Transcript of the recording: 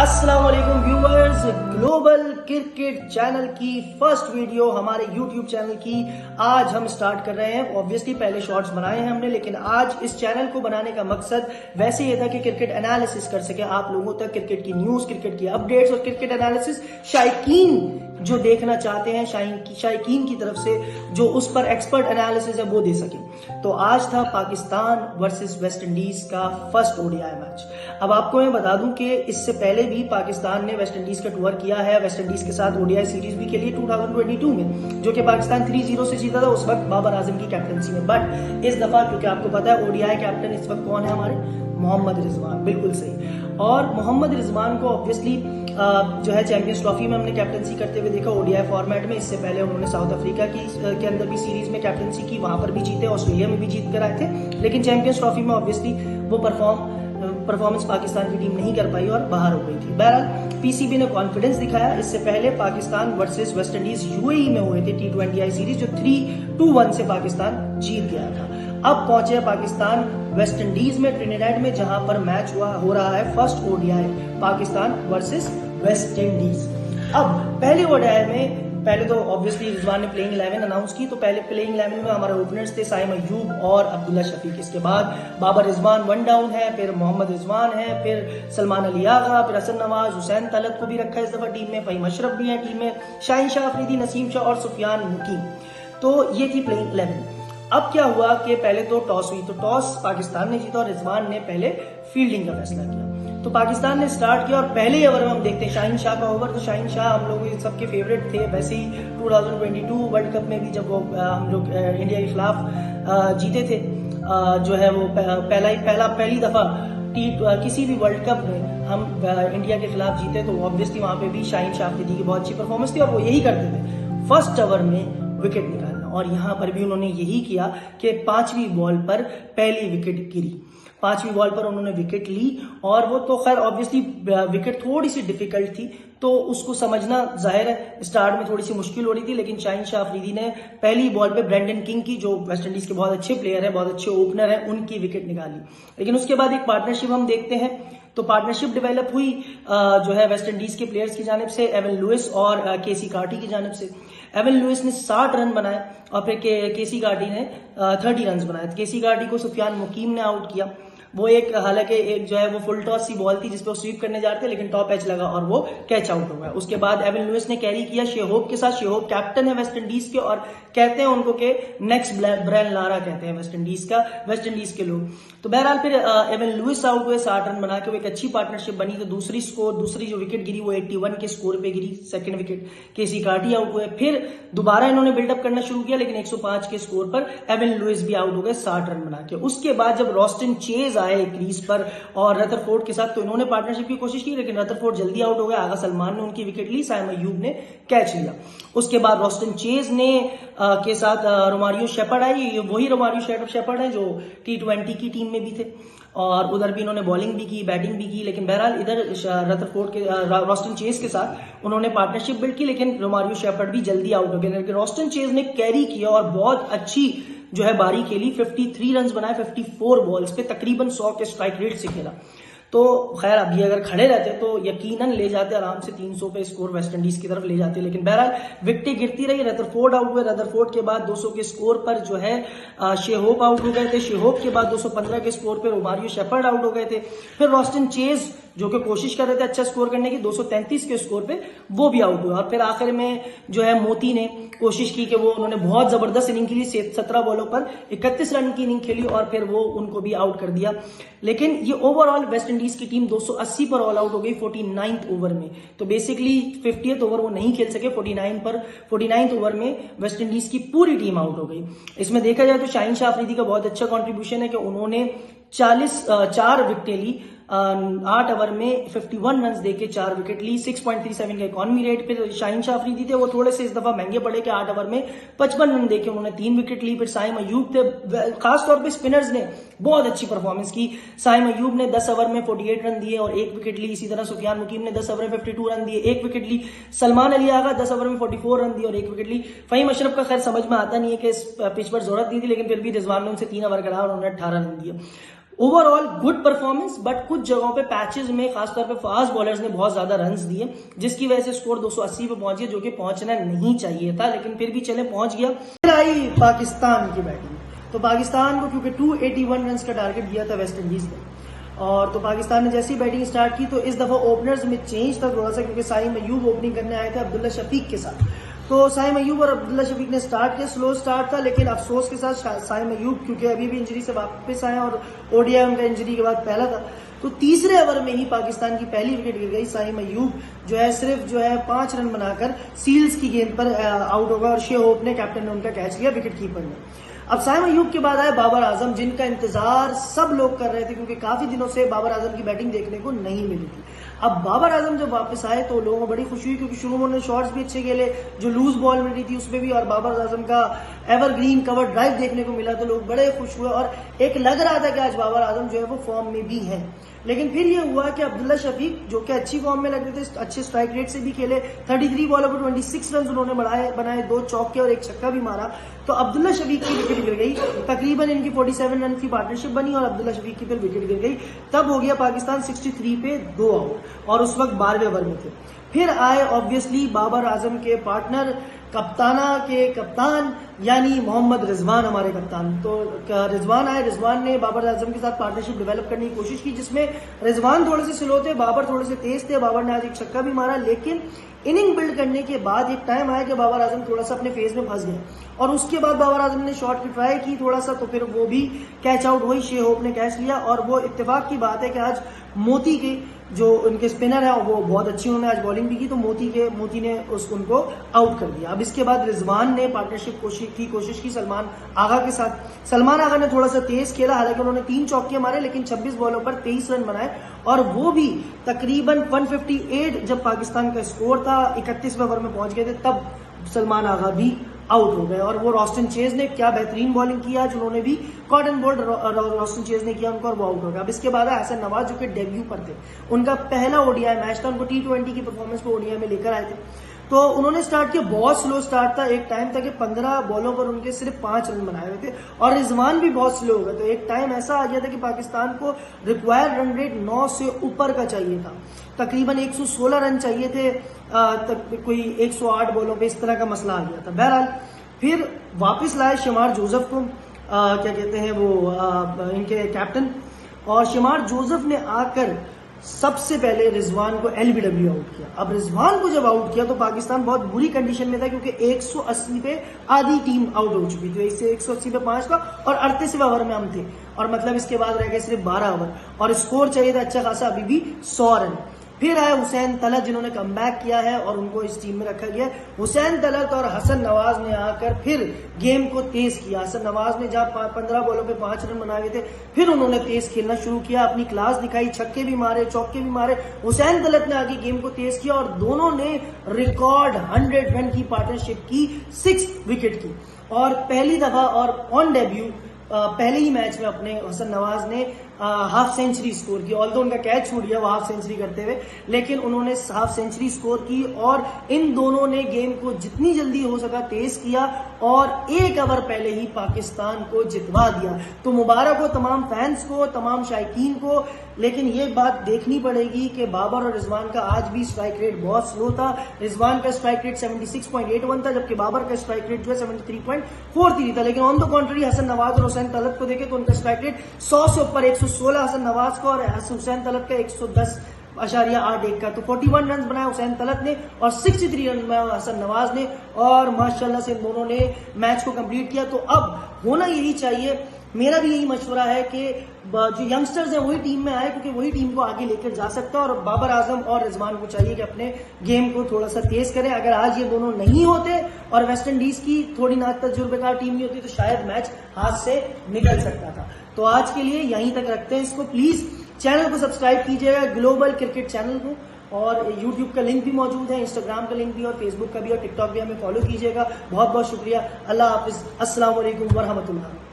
अस्सलाम वालेकुम viewers, global cricket channel की फर्स्ट वीडियो हमारे यूट्यूब चैनल की आज हम स्टार्ट कर रहे हैं। ऑब्वियसली पहले शॉर्ट्स बनाए हैं हमने, लेकिन आज इस चैनल को बनाने का मकसद वैसे ये था कि क्रिकेट एनालिसिस कर सके, आप लोगों तक क्रिकेट की न्यूज, क्रिकेट की अपडेट्स और क्रिकेट एनालिसिस शायकीन जो देखना चाहते हैं, शायकीन की तरफ से जो उस पर एक्सपर्ट एनालिसिस है वो दे सके। तो आज था पाकिस्तान वर्सेस वेस्ट इंडीज का फर्स्ट ओडीआई मैच। अब आपको मैं बता दूं कि इससे पहले भी पाकिस्तान ने वेस्ट इंडीज का टूर किया है, वेस्ट इंडीज के साथ ओडीआई सीरीज भी खेली 2022 में, जो कि पाकिस्तान 3-0 से जीता था उस वक्त बाबर आजम की कैप्टनसी में। बट इस दफा क्योंकि आपको पता है ओडीआई कैप्टन इस वक्त कौन है, हमारे मोहम्मद रिजवान, बिल्कुल सही। और मोहम्मद रिजवान को ऑब्वियसली जो है चैंपियंस ट्रॉफी में हमने कैप्टनसी करते हुए देखा ओडीआई फॉर्मेट में। इससे पहले उन्होंने साउथ अफ्रीका के अंदर भी सीरीज में कैप्टनसी की, वहां पर भी जीते, ऑस्ट्रेलिया में भी जीत कर आए थे, लेकिन चैंपियंस ट्रॉफी में ऑब्वियसली वो परफॉर्मेंस पाकिस्तान की टीम नहीं कर पाई और बाहर हो गई थी। बहरहाल पीसीबी ने कॉन्फिडेंस दिखाया। इससे पहले Pakistan versus West Indies UAE में हुए थे T20I सीरीज, जो 3-1 से पाकिस्तान जीत गया था। अब पहुंचे पाकिस्तान वेस्ट इंडीज में, ट्रिनिडाड में, जहां पर मैच हो रहा है first ODI Pakistan versus West Indies. अब पहले ओडीआई में पहले तो ऑब्वियसली रिजवान ने प्लेइंग 11 अनाउंस की, तो पहले प्लेइंग 11 में हमारे ओपनर्स थे साइम अयूब और अब्दुल्ला शफीक। इसके बाद बाबर रिजवान 1 डाउन है, फिर मोहम्मद रिजवान है, फिर सलमान अली आगा, फिर हसन नवाज, हुसैन तलत को भी रखा है इस दफा टीम में, फहीम अशरफ भी है टीम में, शाहीन शाह अफरीदी, नसीम शाह और सुफियान मुकीम। तो ये थी प्लेइंग 11। अब क्या हुआ कि पहले तो टॉस हुई, तो टॉस पाकिस्तान ने जीता और रिजवान ने पहले फील्डिंग का फैसला किया। तो पाकिस्तान ने स्टार्ट किया और पहले ही ओवर में हम देखते हैं शाहीन शाह का ओवर। तो शाहीन शाह हम लोग सबके फेवरेट थे, वैसे ही 2022 वर्ल्ड कप में भी जब वो हम लोग इंडिया के खिलाफ जीते थे, जो है वो पहली दफा किसी भी वर्ल्ड कप में हम इंडिया के खिलाफ जीते, तो ऑब्वियसली वहां पे भी शाहीन शाह अफरीदी की बहुत अच्छी परफॉर्मेंस थी और वो यही करते थे, फर्स्ट ओवर में विकेट निकालना। और यहां पर भी उन्होंने यही किया कि 5वीं बॉल पर पहली विकेट गिरी, 5वीं बॉल पर उन्होंने विकेट ली। और वो तो खैर ऑब्वियसली विकेट थोड़ी सी डिफिकल्ट थी, तो उसको समझना जाहिर है स्टार्ट में थोड़ी सी मुश्किल हो रही थी, लेकिन शाहीन शाह अफरीदी ने पहली बॉल पे ब्रेंडन किंग की, जो वेस्ट इंडीज के बहुत अच्छे प्लेयर है, बहुत अच्छे ओपनर है, उनकी विकेट निकाली। लेकिन उसके बाद एक पार्टनरशिप हम देखते हैं, तो पार्टनरशिप डेवलप हुई जो है वेस्ट इंडीज के प्लेयर्स की जानिब से, एवन लुइस और केसी कार्टी की जानिब से। एवन लुइस ने 60 रन बनाए और फिर केसी कार्टी ने 30 रन बनाए। केसी कार्टी को सुफियान मुकीम ने आउट किया। वो हालांकि एक जो है वो फुल टॉस सी बॉल थी जिसपे वो स्वीप करने जा रहे थे, लेकिन टॉप एज लगा और वो कैच आउट हो गया। उसके बाद एवन लुइस ने कैरी किया शेहोब के साथ। शेहोब कैप्टन है वेस्ट इंडीज के और कहते हैं उनको कि नेक्स्ट ब्रायन लारा कहते हैं वेस्ट इंडीज के लोग। तो बहरहाल फिर एवन लुइस आउट हुए 60 रन बना के, वो एक अच्छी पार्टनरशिप बनी। तो दूसरी जो विकेट गिरी वो 81 के स्कोर पे गिरी, सेकंड विकेट केसी कार्टी आउट हुए। फिर दोबारा इन्होंने बिल्डअप करना शुरू किया, लेकिन 105 के स्कोर पर एवन लुइस भी आउट हो गए 60 रन बना के। उसके बाद जब रॉस्टन चेज आए क्रीज पर और रदरफोर्ड के साथ, तो इन्होंने पार्टनरशिप की कोशिश की, लेकिन रदरफोर्ड जल्दी आउट हो गया। आगा सलमान ने उनकी विकेट ली, साइम अयूब ने कैच लिया। उसके बाद रॉस्टन चेज ने के साथ रोमारियो शेपर्ड आई, वही रोमारियो शेपर्ड है जो T20 की टीम में भी थे, और उधर भी इन्होंने बॉलिंग भी की, बैटिंग भी की। लेकिन बहरहाल इधर रदरफोर्ड के रॉस्टन चेज के साथ उन्होंने पार्टनरशिप बिल्ड की, लेकिन रोमारियो शेपर्ड भी जल्दी आउट हो गए। लेकिन रॉस्टन चेज ने कैरी किया और बहुत अच्छी जो है बारी खेली, 53 रन बनाए 54 बॉल्स पे, तकरीबन 100 के स्ट्राइक रेट से खेला। तो खैर अभी अगर खड़े रहते तो यकीनन ले जाते आराम से 300 पे स्कोर वेस्ट इंडीज की तरफ ले जाते, लेकिन बहरहाल विकेटें गिरती रही। रदरफोर्ड आउट हुए, रदरफोर्ड के बाद 200 के स्कोर पर जो है शेहोब आउट हो गए थे, शेहोब के बाद 215 के स्कोर पर रोमारियो शेपर्ड आउट हो गए थे। फिर रॉस्टन चेज जो कि कोशिश कर रहे थे अच्छा स्कोर करने की, 233 के स्कोर पे वो भी आउट हुआ। और फिर आखिर में जो है मोती ने कोशिश की कि वो उन्होंने बहुत जबरदस्त इनिंग खेली, 17 बॉलों पर 31 रन की इनिंग खेली और फिर वो उनको भी आउट कर दिया। लेकिन ये ओवरऑल वेस्ट इंडीज की टीम 280 पर ऑल आउट हो गई 49th ओवर में। तो बेसिकली 50th ओवर वो नहीं खेल सके, 49th ओवर में वेस्ट इंडीज की पूरी टीम आउट हो गई। इसमें देखा जाए तो शाहीन शाह अफरीदी का बहुत अच्छा कॉन्ट्रीब्यूशन है कि उन्होंने 4 विकेटें ली, 8 ओवर में 51 रन देके 4 विकेट ली, 6.37 का इकॉनमी रेट। फिर शाहीन शाह अफरीदी थे, वो थोड़े से इस दफा महंगे पड़े कि 8 ओवर में 55 रन देके उन्होंने 3 विकेट ली। फिर साइम अयूब थे, खासतौर पे स्पिनर्स ने बहुत अच्छी परफॉर्मेंस की। साइम अयूब ने 10 ओवर में 48 रन दिए और 1 विकेट ली। इसी तरह सुफियान मुकीम ने 10 ओवर में 52 रन दिए, 1 विकेट ली। सलमान अली आगा 10 ओवर में 44 रन दिए और 1 विकेट ली। फहीम अशरफ का खैर समझ में आता नहीं है कि इस पिच पर जरूरत दी थी, लेकिन फिर भी रिजवान ने उनसे 3 ओवर कराया और उन्होंने 18 रन दिए। ओवरऑल गुड परफॉर्मेंस, बट कुछ जगहों पे पैचेस में खासतौर पे फास्ट बॉलर्स ने बहुत ज्यादा रन्स दिए, जिसकी वजह से स्कोर 280 पे पहुंच गया, जो कि पहुंचना नहीं चाहिए था, लेकिन फिर भी चले पहुंच गया। फिर आई पाकिस्तान की बैटिंग। तो पाकिस्तान को क्योंकि 281 रन का टारगेट दिया था वेस्ट इंडीज ने, और तो पाकिस्तान ने जैसी बैटिंग स्टार्ट की तो इस दफा ओपनर्स में चेंज था थोड़ा सा, क्योंकि साइम अयूब ओपनिंग करने आए थे अब्दुल्ला शफीक के साथ। तो साइम अयूब और अब्दुल्ला शफीक ने स्टार्ट किया, स्लो स्टार्ट था, लेकिन अफसोस के साथ साइम अयूब क्योंकि अभी भी इंजरी से वापस आए और ओडीआई उनका इंजरी के बाद पहला था, तो तीसरे ओवर में ही पाकिस्तान की पहली विकेट गिर गई। साइम अयूब जो है सिर्फ 5 रन बनाकर सील्स की गेंद पर आउट होगा और शेह होप ने, कैप्टन ने उनका कैच लिया विकेट कीपर ने। अब साइम अयूब के बाद आए बाबर आजम, जिनका इंतजार सब लोग कर रहे थे क्योंकि काफी दिनों से बाबर आजम की बैटिंग देखने को नहीं मिली थी। अब बाबर आजम जब वापस आए तो लोगों को बड़ी खुशी हुई, क्योंकि शुरू में उन्होंने शॉट्स भी अच्छे खेले, जो लूज बॉल मिली थी उसमें भी, और बाबर आजम का एवरग्रीन कवर ड्राइव देखने को मिला तो लोग बड़े खुश हुए और एक लग रहा था कि आज बाबर आजम जो है वो फॉर्म में भी है। लेकिन फिर ये हुआ कि अब्दुल्ला शफीक जो कि अच्छी फॉर्म में लग रहे थे, अच्छे स्ट्राइक रेट से भी खेले, 33 बॉलों पर 26 रन उन्होंने बनाए, 2 चौके और 1 छक्का भी मारा, तो अब्दुल्ला शफीक की विकेट गिर गई। तकरीबन इनकी 47 रन की पार्टनरशिप बनी और अब्दुल्ला शफीक की फिर विकेट गिर गई। तब हो गया पाकिस्तान 63 पे 2 आउट और उस वक्त 12वें ओवर में थे। फिर आए ऑब्वियसली बाबर आजम के पार्टनर, कप्ताना के कप्तान यानी मोहम्मद रिजवान, हमारे कप्तान। तो रिजवान आए, रिजवान ने बाबर आजम के साथ पार्टनरशिप डेवलप करने की कोशिश की, जिसमें रिजवान थोड़े से स्लो थे, बाबर थोड़े से तेज थे। बाबर ने आज 1 छक्का भी मारा, लेकिन इनिंग बिल्ड करने के बाद एक टाइम आया कि बाबर आजम थोड़ा सा अपने फेज में फंस गए और उसके बाद बाबर आजम ने शॉट की ट्राई की थोड़ा सा, तो फिर वो भी कैच आउट हुई, शेह होप ने कैच लिया। और वो इत्तेफाक की बात है कि आज मोती के जो उनके स्पिनर है वो बहुत अच्छी, उन्होंने आज बॉलिंग भी की, तो मोती ने उनको आउट कर दिया। अब इसके बाद रिजवान ने पार्टनरशिप कोशिश की सलमान आगा के साथ। सलमान आगा ने थोड़ा सा तेज खेला, हालांकि उन्होंने 3 चौके मारे, लेकिन 26 बॉलों पर 23 रन बनाए और वो भी तकरीबन 158 जब पाकिस्तान का स्कोर था, 31वें ओवर में पहुंच गए थे, तब सलमान आगा भी आउट हो गए। और वो रॉस्टन चेज ने क्या बेहतरीन बॉलिंग किया, जिन्होंने भी कॉटन बोल्ड रॉस्टन चेज ने किया उनको, और वो आउट हो गया। अब इसके बाद हसन नवाज जो कि डेब्यू पर थे, उनका पहला ओडीआई मैच था, उनको T20 की परफॉर्मेंस पे ओडीआई में लेकर आए थे। तो उन्होंने स्टार्ट किया, बहुत स्लो स्टार्ट था, एक टाइम था कि 15 बॉलों पर उनके सिर्फ 5 रन बनाए हुए थे और रिजवान भी बहुत स्लो हो गए। तो एक टाइम ऐसा आ गया था कि पाकिस्तान को रिक्वायर्ड रन रेट 9 से ऊपर का चाहिए था, तकरीबन 116 रन चाहिए थे, कोई 108 बॉलों पे, इस तरह का मसला आ गया था। बहरहाल फिर वापस लाए शमार जोसेफ को, क्या कहते हैं वो इनके कैप्टन, और शमार जोसेफ ने आकर सबसे पहले रिजवान को एलबीडब्ल्यू आउट किया। अब रिजवान को जब आउट किया तो पाकिस्तान बहुत बुरी कंडीशन में था, क्योंकि 180 पे आधी टीम आउट हो चुकी थी, इससे 180 पे 5 का, और 38वें ओवर में हम थे, और मतलब इसके बाद रह गए सिर्फ 12 ओवर और स्कोर चाहिए था अच्छा खासा, अभी भी 100 रन। फिर आए हुसैन तलत, जिन्होंने कमबैक किया है और उनको इस टीम में रखा गया। हुसैन तलत और हसन नवाज ने आकर फिर गेम को तेज किया। हसन नवाज ने जहां 15 बॉलों पे 5 रन बनाए हुए थे, फिर उन्होंने तेज खेलना शुरू किया, अपनी क्लास दिखाई, छक्के भी मारे, चौके भी मारे। हुसैन तलत ने आगे गेम को तेज किया और दोनों ने रिकॉर्ड 100 रन की पार्टनरशिप की, 6 विकेट की, और पहली दफा और ऑन डेब्यू पहले ही मैच में अपने हसन नवाज ने हाफ सेंचुरी स्कोर की। ऑल्दो उनका कैच छूट गया वो हाफ सेंचुरी करते हुए, लेकिन उन्होंने हाफ सेंचुरी स्कोर की और इन दोनों ने गेम को जितनी जल्दी हो सका तेज किया और 1 ओवर पहले ही पाकिस्तान को जितवा दिया। तो मुबारक हो तमाम फैंस को, तमाम शायकीन को। लेकिन ये बात देखनी पड़ेगी कि बाबर और रिजवान का आज भी स्ट्राइक रेट बहुत स्लो था। रिजवान का स्ट्राइक रेट 76.81 था, जबकि बाबर का स्ट्राइक रेट जो है 73.43 था। लेकिन ऑन द कॉन्ट्री हसन नवाज और हुसैन तलत को देखे तो उनका स्ट्राइक रेट 100 से ऊपर, 116 हसन नवाज का और हुसैन तलत का 110.81 का। तो 41 रन बनाए हुसैन तलत ने और 63 रन बनाए हसन नवाज ने, और माशाल्लाह से दोनों ने मैच को कंप्लीट किया। तो अब होना यही चाहिए, मेरा भी यही मशवरा है कि जो यंगस्टर्स हैं वही टीम में आए, क्योंकि वही टीम को आगे लेकर जा सकता है। और बाबर आजम और रिजवान को चाहिए कि अपने गेम को थोड़ा सा तेज करें। अगर आज ये दोनों नहीं होते और वेस्ट इंडीज की थोड़ी ना तजुर्बेकार टीम नहीं होती तो शायद मैच हाथ से निकल सकता था। तो आज के लिए यहीं तक रखते हैं इसको। प्लीज चैनल को सब्सक्राइब कीजिएगा, ग्लोबल क्रिकेट चैनल को, और यूट्यूब का लिंक भी मौजूद है, इंस्टाग्राम का लिंक भी, और फेसबुक का भी, और टिकटॉक भी। हमें फॉलो कीजिएगा। बहुत बहुत शुक्रिया। अल्लाह हाफिज। अस्सलाम वालेकुम वरहमतुल्लाह।